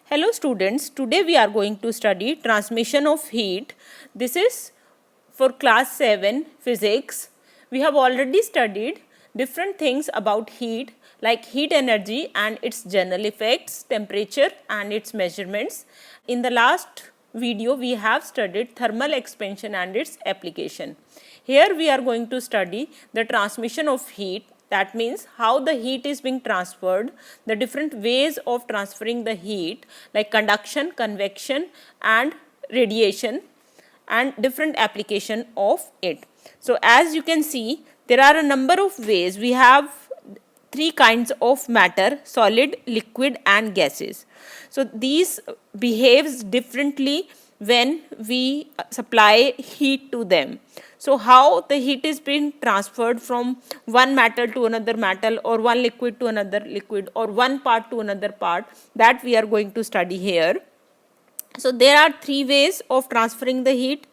Hello students, today we are going to study transmission of heat. This is for class 7 physics. We have already studied different things about heat like heat energy and its general effects, temperature and its measurements. In the last video we have studied thermal expansion and its application. Here we are going to study the transmission of heat. That means how the heat is being transferred, the different ways of transferring the heat like conduction, convection and radiation and different application of it. So as you can see, there are a number of ways. We have three kinds of matter: solid, liquid and gases. So these behaves differently when we supply heat to them. So how the heat is being transferred from one metal to another metal, or one liquid to another liquid, or one part to another part, that we are going to study here. So there are three ways of transferring the heat: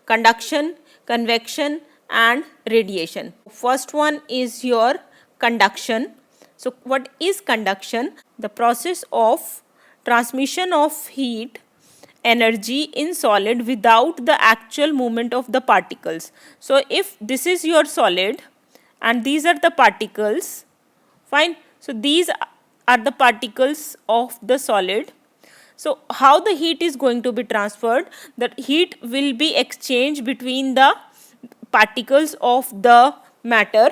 conduction, convection and radiation. First one is your conduction. So what is conduction? The process of transmission of heat energy in solid without the actual movement of the particles. So if this is your solid and these are the particles, fine. So these are the particles of the solid. So how the heat is going to be transferred? The heat will be exchanged between the particles of the matter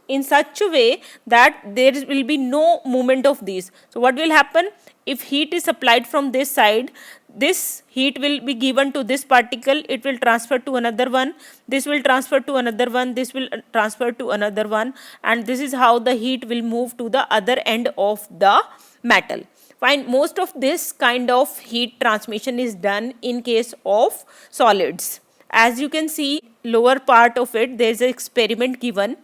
in such a way that there will be no movement of these. So what will happen? If heat is supplied from this side, this heat will be given to this particle, it will transfer to another one, this will transfer to another one, this will transfer to another one, and this is how the heat will move to the other end of the metal. Fine. Most of this kind of heat transmission is done in case of solids. As you can see, lower part of it, there is an experiment given.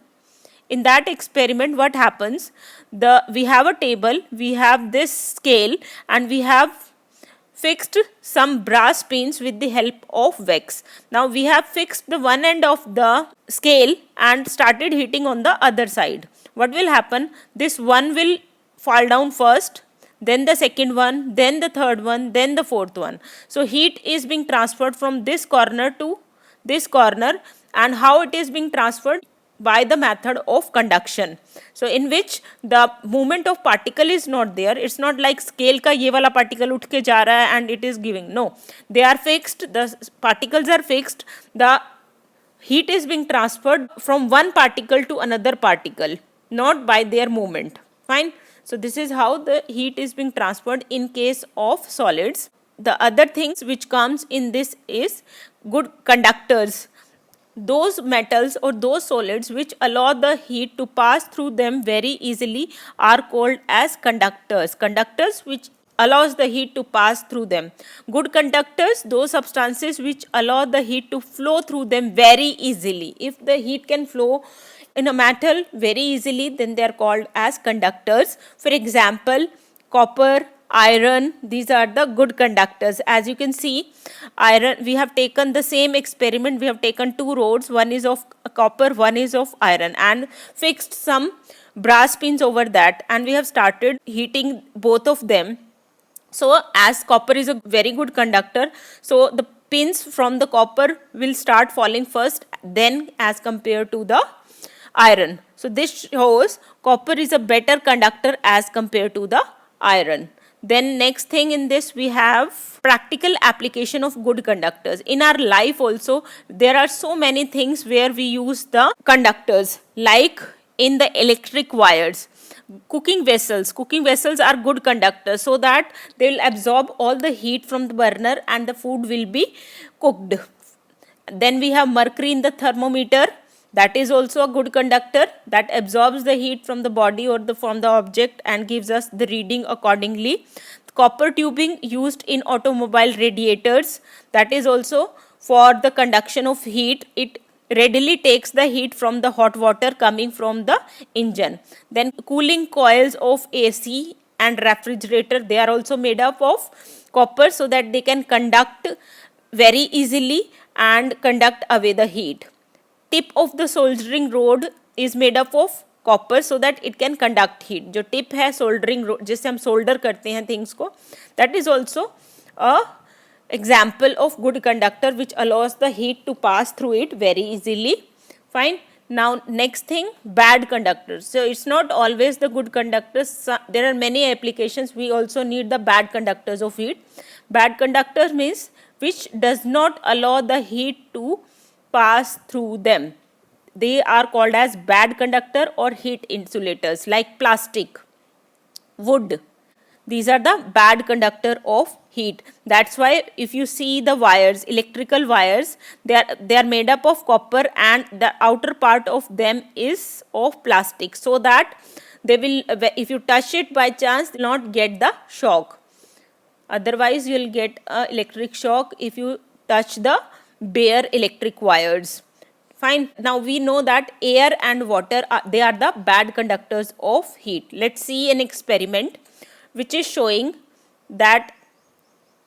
In that experiment, what happens? We have a table, we have this scale, and we have fixed some brass pins with the help of wax. Now we have fixed the one end of the scale and started heating on the other side. What will happen? This one will fall down first, then the second one, then the third one, then the fourth one. So heat is being transferred from this corner to this corner, and how it is being transferred? By the method of conduction. So in which the movement of particle is not there. It's not like scale ka ye wala particle उठ के जा रहा है and it is giving. No, they are fixed. The particles are fixed. The heat is being transferred from one particle to another particle, not by their movement. Fine. So this is how the heat is being transferred in case of solids. The other things which comes in this is good conductors. Those metals or those solids which allow the heat to pass through them very easily are called as conductors. Conductors which allows the heat to pass through them. Good conductors, those substances which allow the heat to flow through them very easily. If the heat can flow in a metal very easily, then they are called as conductors. For example, copper, iron, these are the good conductors. As you can see, iron, we have taken the same experiment, we have taken two rods, one is of copper, one is of iron, and fixed some brass pins over that, and we have started heating both of them. So as copper is a very good conductor, so the pins from the copper will start falling first, then as compared to the iron. So this shows copper is a better conductor as compared to the iron. Then next thing in this, we have practical application of good conductors. In our life also, there are so many things where we use the conductors, like in the electric wires. Cooking vessels are good conductors, so that they will absorb all the heat from the burner and the food will be cooked. Then we have mercury in the thermometer. That is also a good conductor, that absorbs the heat from the body or from the object and gives us the reading accordingly. Copper tubing used in automobile radiators, that is also for the conduction of heat. It readily takes the heat from the hot water coming from the engine. Then cooling coils of AC and refrigerator, they are also made up of copper, so that they can conduct very easily and conduct away the heat. Tip of the soldering rod is made up of copper so that it can conduct heat. जो tip है soldering जिससे हम solder करते हैं things को, that is also a example of good conductor which allows the heat to pass through it very easily. Fine. Now next thing, bad conductors. So it's not always the good conductors. There are many applications we also need the bad conductors of heat. Bad conductors means which does not allow the heat to pass through them. They are called as bad conductor or heat insulators, like plastic, wood. These are the bad conductor of heat. That's why if you see the wires, electrical wires, they are made up of copper and the outer part of them is of plastic, so that they will, if you touch it by chance, not get the shock. Otherwise you will get a electric shock if you touch the bare electric wires. Fine. Now we know that air and water they are the bad conductors of heat. Let's see an experiment which is showing that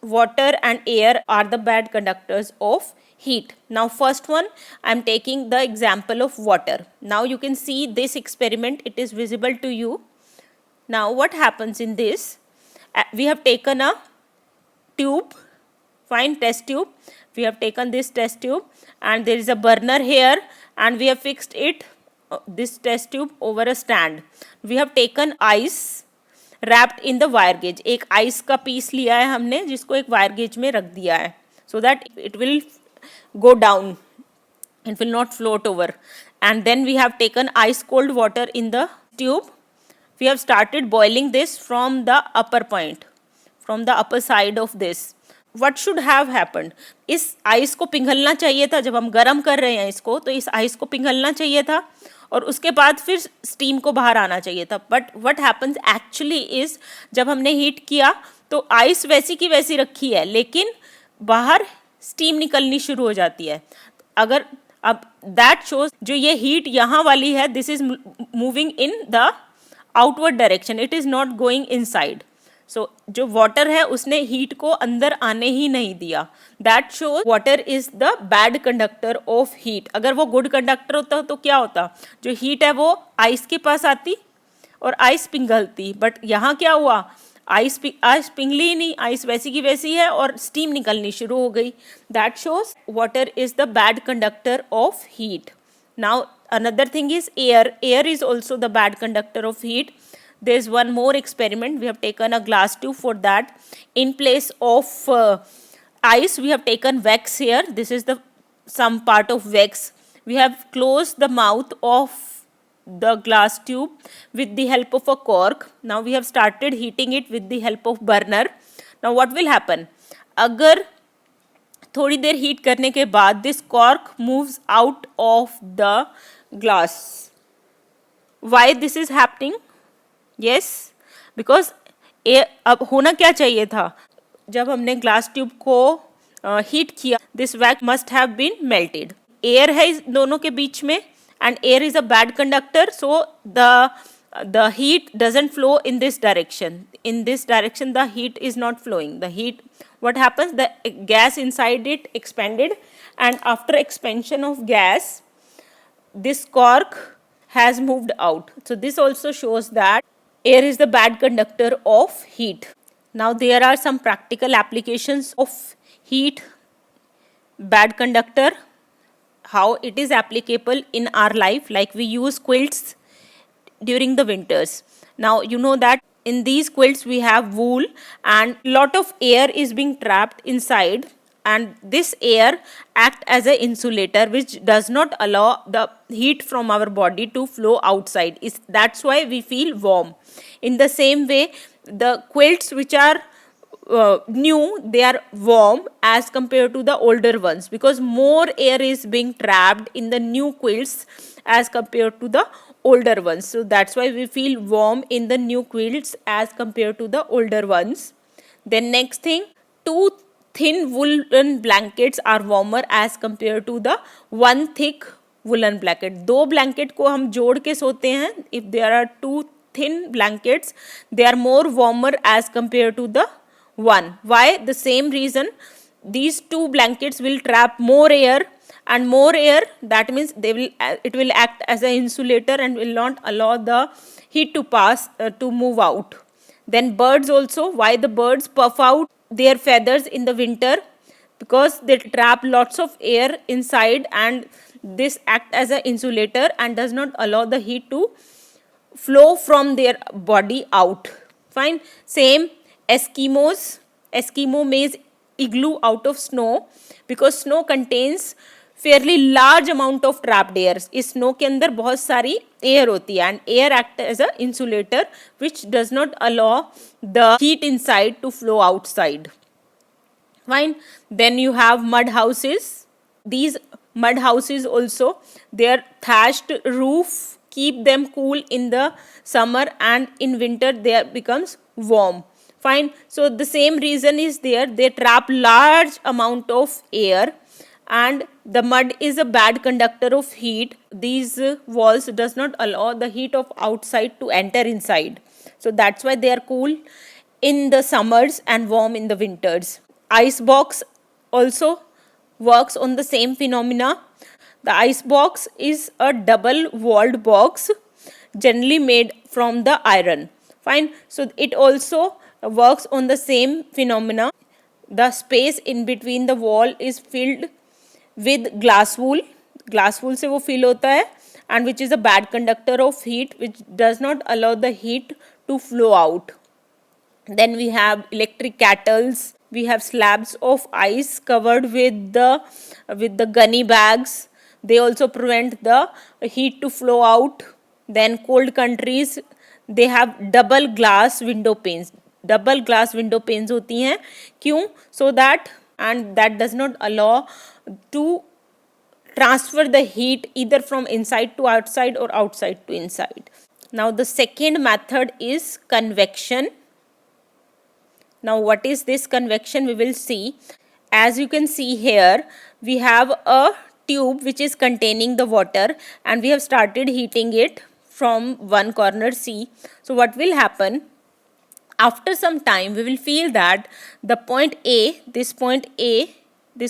water and air are the bad conductors of heat. Now first one, I am taking the example of water. Now you can see this experiment, it is visible to you. Now what happens in this, we have taken a tube, fine, test tube. We have taken this test tube and there is a burner here and we have fixed it, this test tube, over a stand. We have taken ice wrapped in the wire gauge. एक ice का piece लिया है हमने जिसको एक wire gauge में रख दिया है, so that it will go down, it will not float over. And then we have taken ice cold water in the tube. We have started boiling this from the upper point, from the upper side of this. What should have happened? इस ice को पिघलना चाहिए था. जब हम गर्म कर रहे हैं इसको, तो इस आइस को पिघलना चाहिए था और उसके बाद फिर स्टीम को बाहर आना चाहिए था. But what happens actually is, जब हमने हीट किया तो आइस वैसी की वैसी रखी है, लेकिन बाहर स्टीम निकलनी शुरू हो जाती है. अगर अब दैट शोज, जो ये हीट यहाँ वाली है, this is moving in the outward direction, it is not going inside. So जो वाटर है उसने हीट को अंदर आने ही नहीं दिया. That shows water is the bad conductor of heat. अगर वो गुड कंडक्टर होता तो क्या होता, जो हीट है वो आइस के पास आती और आइस पिघलती. बट यहाँ क्या हुआ, आइस पिघली ही नहीं, आइस वैसी की वैसी है और स्टीम निकलनी शुरू हो गई. That shows water is the bad conductor of heat. Now another thing is air. Air is also the bad conductor of heat. There is one more experiment. We have taken a glass tube for that. In place of ice, we have taken wax here. This is the some part of wax. We have closed the mouth of the glass tube with the help of a cork. Now we have started heating it with the help of burner. Now what will happen? अगर थोड़ी देर heat करने के बाद this cork moves out of the glass. Why this is happening? Yes, because अब होना क्या चाहिए था, जब हमने ग्लास ट्यूब को हीट किया, this wax must have been melted. Air है इस दोनों के बीच में and air is a bad conductor, so the heat doesn't flow in this direction. In this direction the heat is not flowing. The heat, what happens, the gas inside it expanded, and after expansion of gas this cork has moved out. So this also shows that air is the bad conductor of heat. Now there are some practical applications of heat, bad conductor, how it is applicable in our life. Like we use quilts during the winters. Now you know that in these quilts we have wool and lot of air is being trapped inside, and this air act as a insulator which does not allow the heat from our body to flow outside. That's why we feel warm. In the same way, the quilts which are new, they are warm as compared to the older ones, because more air is being trapped in the new quilts as compared to the older ones. So that's why we feel warm in the new quilts as compared to the older ones. Then next thing, two thin woolen blankets are warmer as compared to the one thick woolen blanket. दो blanket को हम जोड़ के सोते हैं. If there are two thin blankets, they are more warmer as compared to the one. Why? The same reason. These two blankets will trap more air and more air, that means it will act as an insulator and will not allow the heat to pass to move out. Then birds also, why the birds puff out their feathers in the winter? Because they trap lots of air inside, and this act as an insulator and does not allow the heat to flow from their body out. Fine. Same Eskimos. Eskimo makes igloo out of snow because snow contains fairly large amount of trapped air. इस snow के अंदर बहुत सारी air होती है, and air act as a insulator which does not allow the heat inside to flow outside. Fine. Then you have mud houses. These mud houses also, their thatched roof keep them cool in the summer, and in winter they becomes warm. Fine. So the same reason is there. They trap large amount of air, and the mud is a bad conductor of heat. These walls does not allow the heat of outside to enter inside. So that's why they are cool in the summers and warm in the winters. Ice box also works on the same phenomena. The ice box is a double walled box generally made from the iron. Fine. So it also works on the same phenomena. The space in between the wall is filled with glass wool. Glass wool से वो fill होता है, and which is a bad conductor of heat, which does not allow the heat to flow out. Then we have electric kettles. We have slabs of ice covered with the gunny bags. They also prevent the heat to flow out. Then cold countries, they have double glass window panes. Double glass window panes होती हैं. क्यों? So that, and that does not allow to transfer the heat either from inside to outside or outside to inside. Now the second method is convection. Now what is this convection? We will see. As you can see here, we have a tube which is containing the water, and we have started heating it from one corner C. So what will happen? After some time, we will feel that the point A, this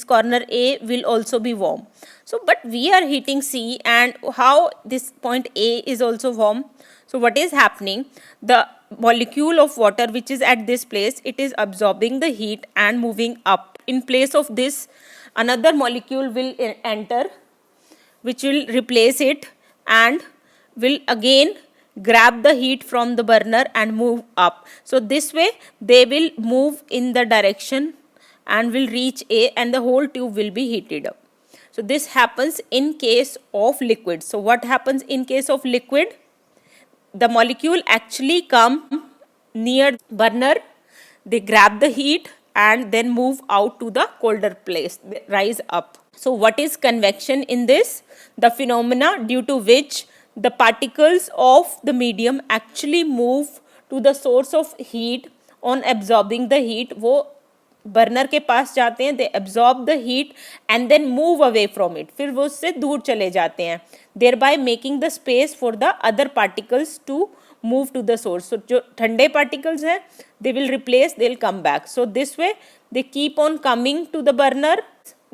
corner A will also be warm. So but we are heating C, and how this point A is also warm? So what is happening? The molecule of water which is at this place, it is absorbing the heat and moving up. In place of this, another molecule will enter which will replace it and will again grab the heat from the burner and move up. So this way they will move in the direction and will reach A, and the whole tube will be heated up. So this happens in case of liquid. So what happens in case of liquid? The molecule actually come near burner, they grab the heat and then move out to the colder place, they rise up. So what is convection in this? The phenomena due to which the particles of the medium actually move to the source of heat on absorbing the heat. वो burner के पास जाते हैं, they absorb the heat and then move away from it, फिर वो उससे दूर चले जाते हैं, thereby making the space for the other particles to move to the source. So जो ठंडे पार्टिकल्स हैं they will replace, they will come back. So this way they keep on coming to the burner,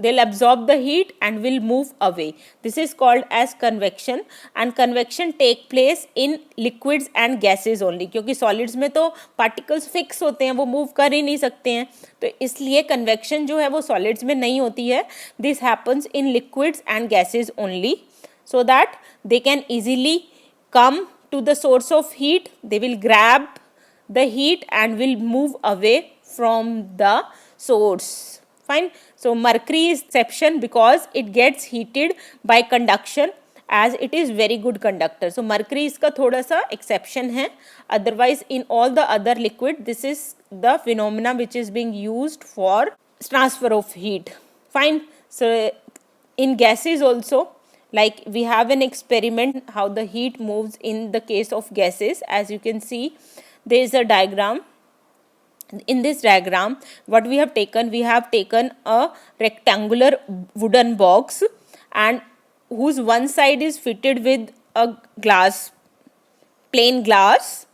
they'll absorb the heat and will move away. This is called as convection, and convection take place in liquids and gases only, क्योंकि solids में तो particles fix होते हैं, वो move कर ही नहीं सकते हैं, तो इसलिए convection जो है वो solids में नहीं होती है. This happens in liquids and gases only, so that they can easily come to the source of heat. They will grab the heat and will move away from the source. Fine. So mercury is exception because it gets heated by conduction, as it is very good conductor. So mercury इसका थोड़ा सा exception है. Otherwise in all the other liquid, this is the phenomena which is being used for transfer of heat. Fine. So in gases also, like we have an experiment how the heat moves in the case of gases. As you can see, there is a diagram. In this diagram, what we have taken a rectangular wooden box, and whose one side is fitted with a glass, plain glass,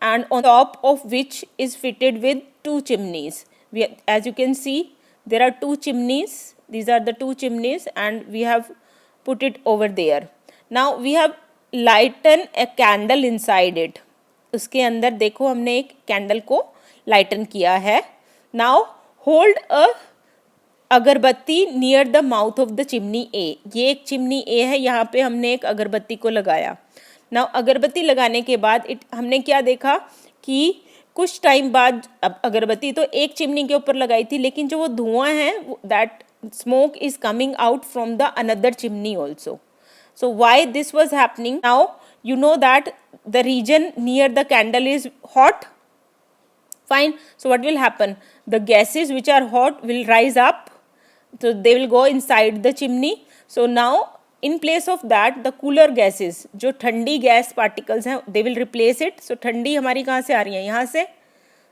and on top of which is fitted with two chimneys. As you can see, there are two chimneys these are the two chimneys and we have put it over there. Now we have lighten a candle inside it. उसके अंदर देखो हमने एक candle को लाइटन किया है. Now hold a agarbatti near the mouth of the chimney A. ये एक चिमनी ए है, यहाँ पे हमने एक अगरबत्ती को लगाया. नाउ अगरबत्ती लगाने के बाद हमने क्या देखा कि कुछ टाइम बाद, अब अगरबत्ती तो एक चिमनी के ऊपर लगाई थी, लेकिन जो वो धुआं है that smoke is coming out from the another chimney also. So why this was happening? Now you know that the region near the candle is hot. Fine. So what will happen? The gases which are hot will rise up. So they will go inside the chimney. So now in place of that the cooler gases, जो ठंडी gas particles हैं, they will replace it. So ठंडी हमारी कहाँ से आ रही है? यहाँ से.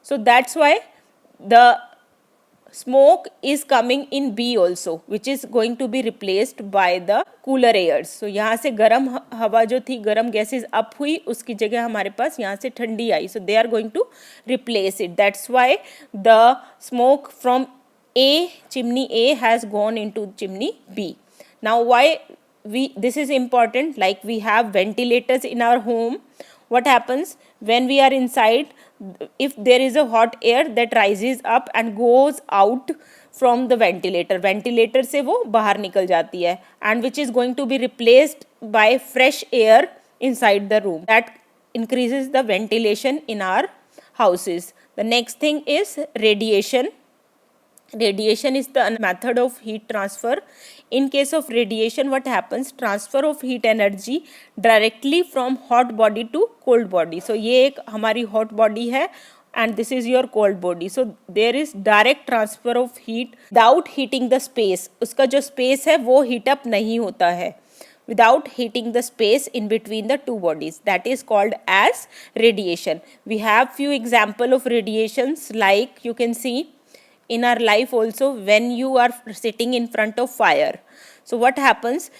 So that's why the smoke is coming in B also, which is going to be replaced by the cooler airs. So यहाँ से गर्म हवा जो थी, गर्म gases up हुई, उसकी जगह हमारे पास यहाँ से ठंडी आई. So they are going to replace it. That's why the smoke from chimney A has gone into chimney B. Now why this is important? Like we have ventilators in our home. What happens when we are inside? If there is a hot air that rises up and goes out from the ventilator से वो बाहर निकल जाती है, and which is going to be replaced by fresh air inside the room. That increases the ventilation in our houses. The next thing is radiation. Radiation is the method of heat transfer. In case of radiation, what happens? Transfer of heat energy directly from hot body to cold body. So ये एक हमारी hot body है and this is your cold body. So there is direct transfer of heat without heating the space. उसका जो space है वो heat up नहीं होता है. Without heating the space in between the two bodies. That is called as radiation. We have few example of radiations, like you can see in our life also when you are sitting in front of fire. So what happens?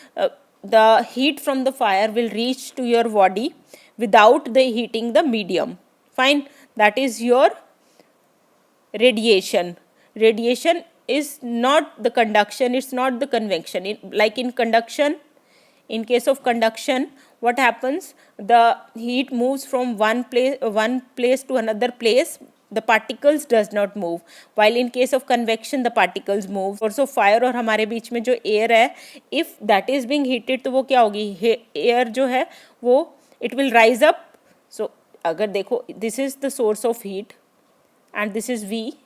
The heat from the fire will reach to your body without the heating the medium. Fine. That is your radiation. Radiation is not the conduction, it's not the convection. Like in conduction, in case of conduction, what happens? The heat moves from one place to another place. The particles does not move. While in case of convection, the particles move. Also fire और हमारे बीच में जो air है, if that is being heated, तो वो क्या होगी? Air जो है वो it will rise up. So अगर देखो, this is the source of heat and this is V.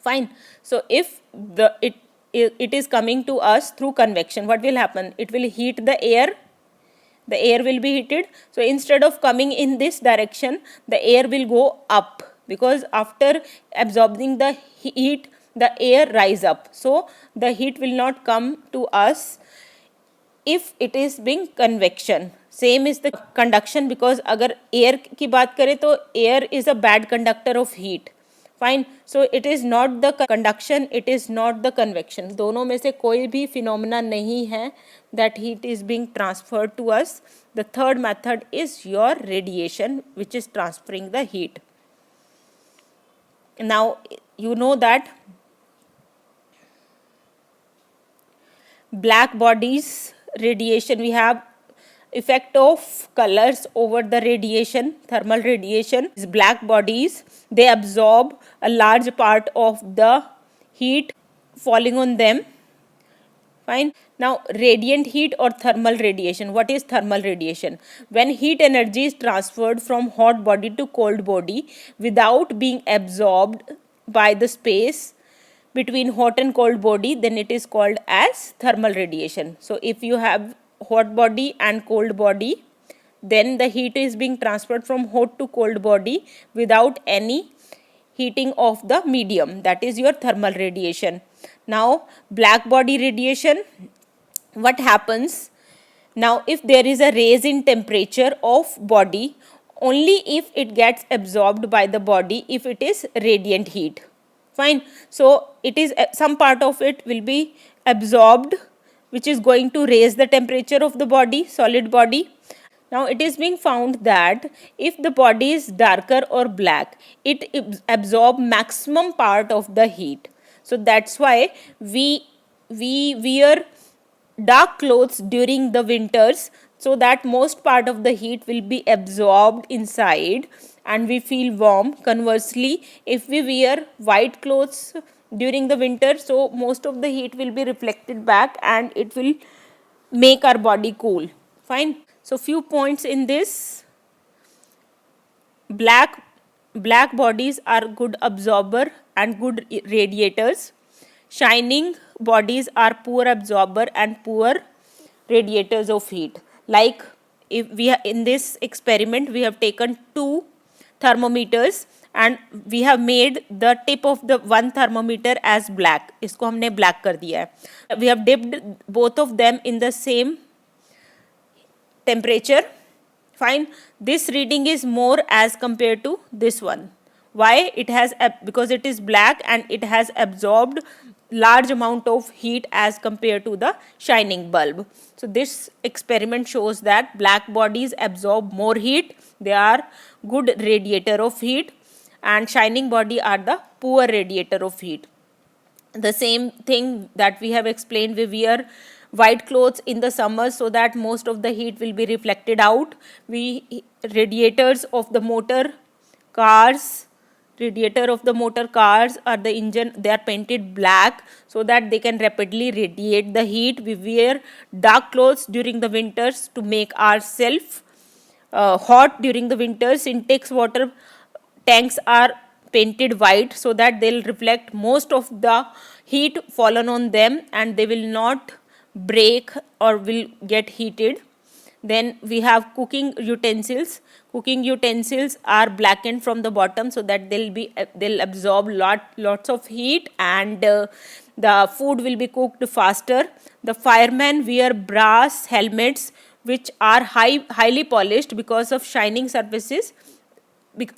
Fine. So if it is coming to us through convection, what will happen? It will heat the air. The air will be heated. So instead of coming in this direction, the air will go up, because after absorbing the heat, the air rise up. So the heat will not come to us if it is being convection. Same is the conduction, because अगर air की बात करें तो air is a bad conductor of heat. Fine. So it is not the conduction, it is not the convection. दोनों में से कोई भी phenomena नहीं है that heat is being transferred to us. The third method is your radiation, which is transferring the heat. Now you know that black bodies radiation, we have effect of colors over the radiation, thermal radiation. These black bodies, they absorb a large part of the heat falling on them. Fine. Now radiant heat or thermal radiation. What is thermal radiation? When heat energy is transferred from hot body to cold body without being absorbed by the space between hot and cold body, then it is called as thermal radiation. So if you have hot body and cold body, then the heat is being transferred from hot to cold body without any heating of the medium. That is your thermal radiation. Now black body radiation, what happens? Now if there is a raise in temperature of body, only if it gets absorbed by the body, if it is radiant heat. Fine. So it is some part of it will be absorbed, which is going to raise the temperature of the body, solid body. Now it is being found that if the body is darker or black, it absorbs maximum part of the heat. So that's why we wear dark clothes during the winters, so that most part of the heat will be absorbed inside and we feel warm. Conversely, if we wear white clothes during the winter, so most of the heat will be reflected back and it will make our body cool. Fine. So few points in this. Black bodies are good absorber and good radiators. Shining bodies are poor absorber and poor radiators of heat. Like, if we in this experiment we have taken two thermometers and we have made the tip of the one thermometer as black. इसको हमने black कर दिया है. We have dipped both of them in the same temperature. Fine. This reading is more as compared to this one. Why? It has, because it is black and it has absorbed large amount of heat as compared to the shining bulb. So this experiment shows that black bodies absorb more heat. They are good radiator of heat, and shining body are the poor radiator of heat. The same thing that we have explained, we wear white clothes in the summer so that most of the heat will be reflected out. Radiator of the motor cars are the engine, they are painted black so that they can rapidly radiate the heat. We wear dark clothes during the winters to make ourselves hot during the winters. Syntex water tanks are painted white so that they'll reflect most of the heat fallen on them and they will not break or will get heated. Then we have cooking utensils. Cooking utensils are blackened from the bottom so that they'll absorb lots of heat and the food will be cooked faster. The firemen wear brass helmets which are highly polished because of shining surfaces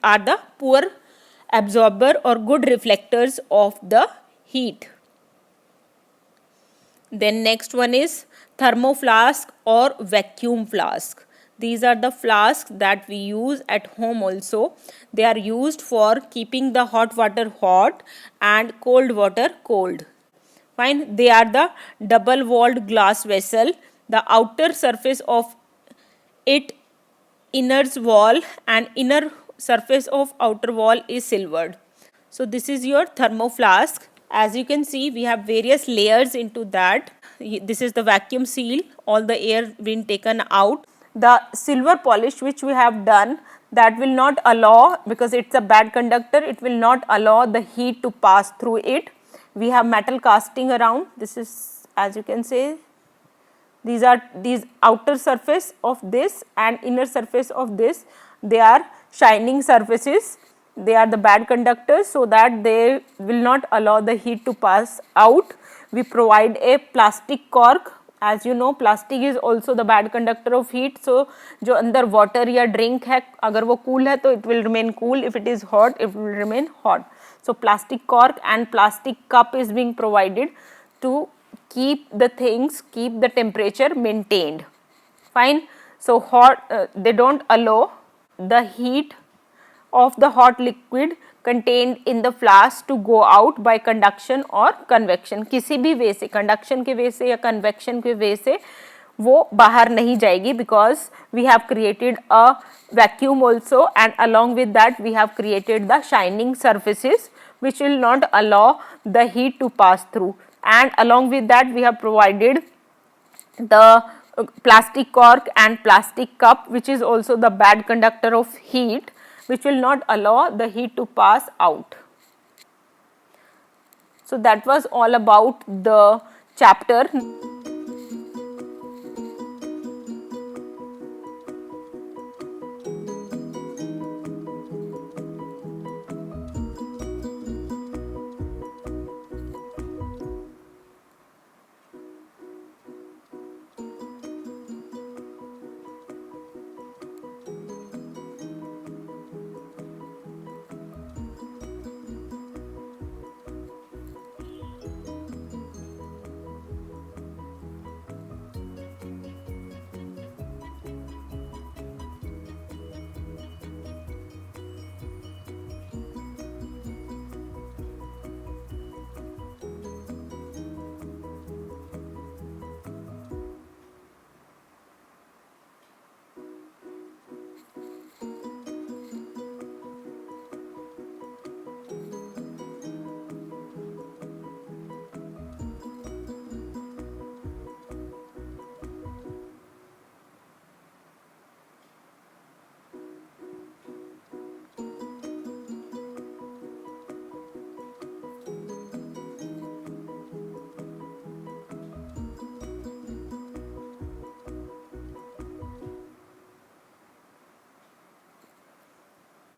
are the poor absorber or good reflectors of the heat. Then next one is thermoflask or vacuum flask. These are the flasks that we use at home also. They are used for keeping the hot water hot and cold water cold. Fine. They are the double walled glass vessel. The outer surface of it inner wall and inner surface of outer wall is silvered. So this is your thermoflask. As you can see, we have various layers into that. This is the vacuum seal, all the air being taken out. The silver polish which we have done, that will not allow, because it's a bad conductor, it will not allow the heat to pass through it. We have metal casting around. This is, as you can see, these outer surface of this and inner surface of this, they are shining surfaces. They are the bad conductors so that they will not allow the heat to pass out. We provide a plastic cork. As you know, plastic is also the bad conductor of heat. So जो अंदर water या drink है, अगर वो cool है तो it will remain cool. If it is hot, it will remain hot. So plastic cork and plastic cup is being provided to keep the temperature maintained. Fine. So they don't allow the heat of the hot liquid contained in the flask to go out by conduction or convection. किसी भी वे से, conduction के वे से या convection के वे से वो बाहर नहीं जाएगी, because we have created a vacuum also, and along with that we have created the shining surfaces which will not allow the heat to pass through, and along with that we have provided the plastic cork and plastic cup which is also the bad conductor of heat, which will not allow the heat to pass out. So that was all about the chapter.